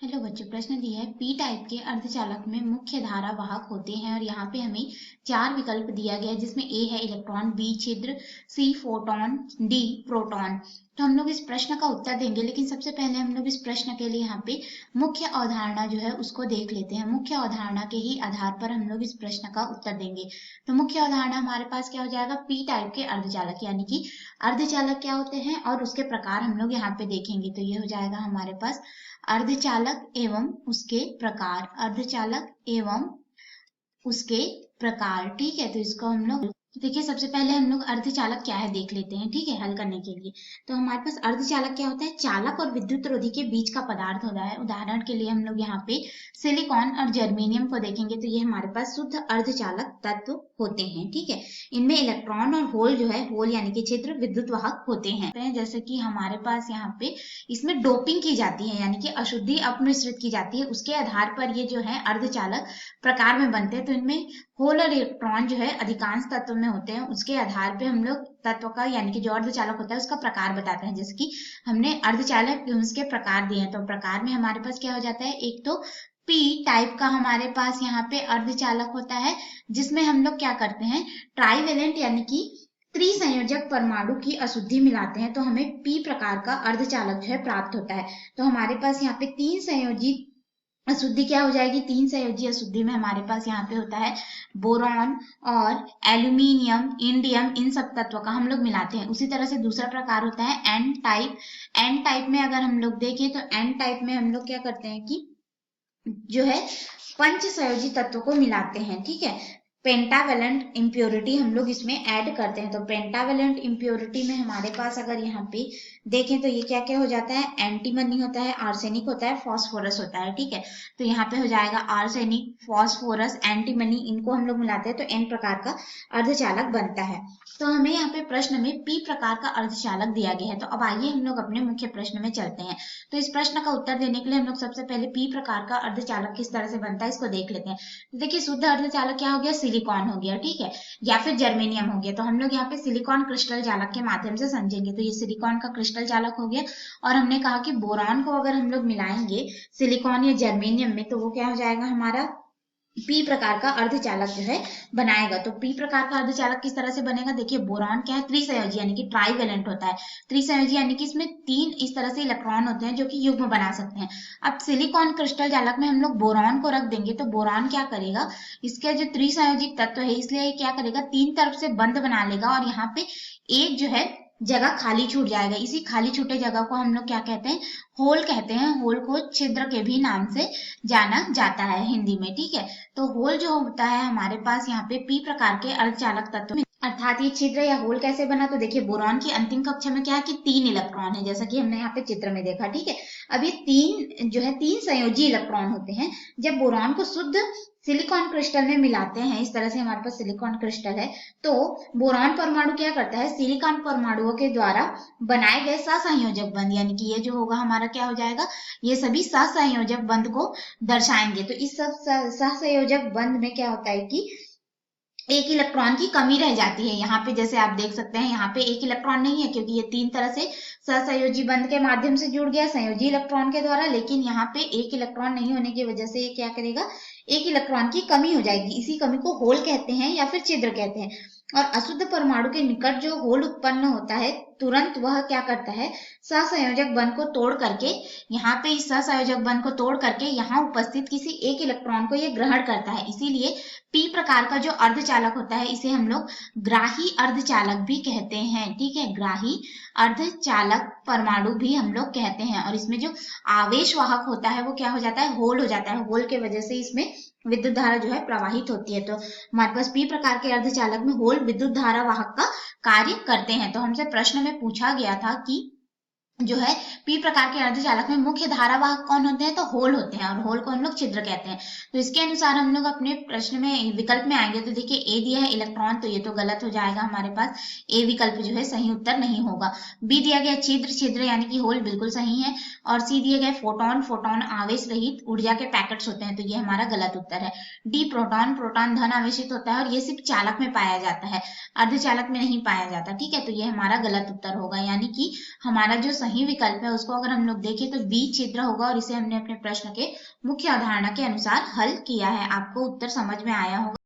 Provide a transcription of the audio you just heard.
Hello बच्चों, प्रश्न दिया है पी टाइप के अर्धचालक में मुख्य धारा वाहक होते हैं और यहाँ पे हमें चार विकल्प दिया गया है जिसमें ए है इलेक्ट्रॉन, बी छिद्र, सी फोटॉन, डी प्रोटॉन। तो हम लोग इस प्रश्न का उत्तर देंगे, लेकिन सबसे पहले हम लोग इस प्रश्न के लिए यहाँ पे मुख्य अवधारणा जो है उसको देख लेते हैं। मुख्य अवधारणा के ही आधार पर हम लोग इस प्रश्न का उत्तर देंगे। तो मुख्य अवधारणा हमारे पास क्या हो जाएगा, पी टाइप के अर्धचालक, यानी कि अर्धचालक क्या होते हैं और उसके प्रकार हम लोग यहाँ पे देखेंगे। तो ये हो जाएगा हमारे पास अर्धचालक एवं उसके प्रकार, अर्धचालक एवं उसके प्रकार। ठीक है, तो इसको हम लोग देखिए, सबसे पहले हम लोग अर्धचालक क्या है देख लेते हैं। ठीक है, हल करने के लिए तो हमारे पास अर्धचालक क्या होता है, चालक और विद्युत रोधी के बीच का पदार्थ होता है। उदाहरण के लिए हम लोग यहाँ पे सिलिकॉन और जर्मेनियम को देखेंगे तो ये हमारे पास शुद्ध अर्धचालक तत्व होते हैं। ठीक है, इनमें इलेक्ट्रॉन और होल जो है, होल यानी कि छिद्र, विद्युत वाहक होते हैं। जैसे कि हमारे पास यहाँ पे इसमें डोपिंग की जाती है, यानी कि अशुद्धि अपमिश्रित की जाती है, उसके आधार पर ये जो है अर्धचालक प्रकार में बनते हैं। तो इनमें होल और इलेक्ट्रॉन जो है अधिकांश तत्व में होते हैं। उसके आधार पे हम लोग तत्व का, यानी कि जो अर्धचालक होता है उसका प्रकार बताते हैं। जैसे कि हमने अर्धचालक उसके प्रकार दिए हैं, तो प्रकार में हमारे पास क्या हो जाता है, एक तो पी टाइप का हमारे पास यहाँ पे अर्धचालक होता है, जिसमें हम लोग क्या करते हैं, ट्राइवेलेंट यानी कि त्रिसंयोजक परमाणु की अशुद्धि मिलाते हैं, तो हमें पी प्रकार का अर्धचालक जो है प्राप्त होता है। तो हमारे पास यहाँ पे तीन संयोजी अशुद्धि क्या हो जाएगी, तीन संयोजी अशुद्धि में हमारे पास यहाँ पे होता है बोरॉन और एल्यूमिनियम, इंडियम, इन सब तत्वों का हम लोग मिलाते हैं। उसी तरह से दूसरा प्रकार होता है एन टाइप। एन टाइप में अगर हम लोग देखें तो एन टाइप में हम लोग क्या करते हैं कि जो है पंच संयोजी तत्वों को मिलाते हैं। ठीक है, पेंटावेलेंट इम्प्योरिटी हम लोग इसमें ऐड करते हैं। तो पेंटावेलेंट इम्प्योरिटी में हमारे पास अगर यहाँ पे देखें तो ये क्या क्या हो जाता है, एंटीमनी होता है, आर्सेनिक होता है, फास्फोरस होता है। ठीक है, तो यहाँ पे हो जाएगा आर्सेनिक, फास्फोरस, एंटीमनी, इनको हम लोग मिलाते हैं तो एन प्रकार का अर्धचालक बनता है। तो हमें यहाँ पे प्रश्न में पी प्रकार का अर्धचालक दिया गया है। तो अब आइए हम लोग अपने मुख्य प्रश्न में चलते हैं। तो इस प्रश्न का उत्तर देने के लिए हम लोग सबसे पहले पी प्रकार का अर्धचालक किस तरह से बनता है इसको देख लेते हैं। तो देखिए, शुद्ध अर्धचालक क्या हो गया, सिलिकॉन हो गया। ठीक है, या फिर जर्मेनियम हो गया। तो हम लोग यहाँ पे सिलिकॉन क्रिस्टल चालक के माध्यम से समझेंगे। तो ये सिलिकॉन का क्रिस्टल चालक हो गया। और हमने कहा कि बोरॉन को अगर हम लोग मिलाएंगे सिलिकॉन या जर्मेनियम में तो वो क्या हो जाएगा, हमारा पी प्रकार का अर्धचालक जो है बनाएगा। तो पी प्रकार का अर्धचालक किस तरह से बनेगा, देखिए बोरॉन क्या है, त्रिसंयोजी यानी कि ट्राइवेलेंट होता है। त्रिसंयोजी यानी कि इसमें तीन इस तरह से इलेक्ट्रॉन होते हैं जो कि युग्म बना सकते हैं। अब सिलिकॉन क्रिस्टल चालक में हम लोग बोरॉन को रख देंगे तो बोरॉन क्या करेगा, इसके जो त्रिसंयोजिक तत्व है इसलिए क्या करेगा, तीन तरफ से बंध बना लेगा और यहाँ पे एक जो है जगह खाली छूट जाएगा। इसी खाली छूटे जगह को हम लोग क्या कहते हैं, होल कहते हैं। होल को छिद्र के भी नाम से जाना जाता है हिंदी में। ठीक है, तो होल जो होता है हमारे पास यहाँ पे पी प्रकार के अर्धचालक तत्व में, अर्थात ये छिद्र या होल कैसे बना, तो देखिए बोरॉन की अंतिम कक्षा में क्या है कि तीन इलेक्ट्रॉन है, जैसा कि हमने यहाँ पे चित्र में देखा। ठीक है, अब ये तीन जो है तीन संयोजी इलेक्ट्रॉन होते हैं। जब बोरॉन को शुद्ध सिलिकॉन क्रिस्टल में मिलाते हैं, इस तरह से हमारे पास सिलिकॉन क्रिस्टल है, तो बोरॉन परमाणु क्या करता है, सिलिकॉन परमाणुओं के द्वारा बनाए गए सहसंयोजक बंध, यानी कि ये जो होगा हमारा क्या हो जाएगा, ये सभी सहसंयोजक बंध को दर्शाएंगे। तो इस सब सहसंयोजक बंध में क्या होता है कि एक इलेक्ट्रॉन की कमी रह जाती है। यहाँ पे जैसे आप देख सकते हैं, यहाँ पे एक इलेक्ट्रॉन नहीं है क्योंकि ये तीन तरह से सहसंयोजी बंध के माध्यम से जुड़ गया संयोजी इलेक्ट्रॉन के द्वारा, लेकिन यहाँ पे एक इलेक्ट्रॉन नहीं होने की वजह से ये क्या करेगा, एक इलेक्ट्रॉन की कमी हो जाएगी। इसी कमी को होल कहते हैं या फिर छिद्र कहते हैं। और अशुद्ध परमाणु के निकट जो होल उत्पन्न होता है, तुरंत वह क्या करता है, सहसंयोजक बंध को तोड़ करके, यहाँ पे इस सहसंयोजक बंध को तोड़ करके यहाँ उपस्थित किसी एक इलेक्ट्रॉन को ये ग्रहण करता है। इसीलिए पी प्रकार का जो अर्धचालक होता है इसे हम लोग ग्राही अर्धचालक भी कहते हैं। ठीक है, ग्राही अर्धचालक परमाणु भी हम लोग कहते हैं। और इसमें जो आवेश वाहक होता है वो क्या हो जाता है, होल हो जाता है। होल के वजह से इसमें विद्युत धारा जो है प्रवाहित होती है। तो हमारे पास पी प्रकार के अर्धचालक में होल विद्युत धारा वाहक का कार्य करते हैं। तो हमसे प्रश्न में पूछा गया था कि जो है पी प्रकार के अर्धचालक में मुख्य धारावाहक कौन होते हैं, तो होल होते हैं, और होल को हम लोग छिद्र कहते हैं। तो इसके अनुसार हम लोग अपने प्रश्न में विकल्प में आएंगे। तो देखिए ए दिया है इलेक्ट्रॉन, तो ये तो गलत हो जाएगा हमारे पास, ए विकल्प जो है सही उत्तर नहीं होगा। बी दिया गया छिद्र, छिद्र यानी कि होल बिल्कुल सही है। और सी दिए गए फोटोन, फोटोन आवेश रहित ऊर्जा के पैकेट्स होते हैं, तो ये हमारा गलत उत्तर है। डी प्रोटॉन, प्रोटॉन धन आवेशित होता है और ये सिर्फ चालक में पाया जाता है, अर्धचालक में नहीं पाया जाता। ठीक है, तो ये हमारा गलत उत्तर होगा, यानी कि हमारा जो सही सही विकल्प है उसको अगर हम लोग देखें तो बी छिद्र होगा और इसे हमने अपने प्रश्न के मुख्य अवधारणा के अनुसार हल किया है। आपको उत्तर समझ में आया होगा।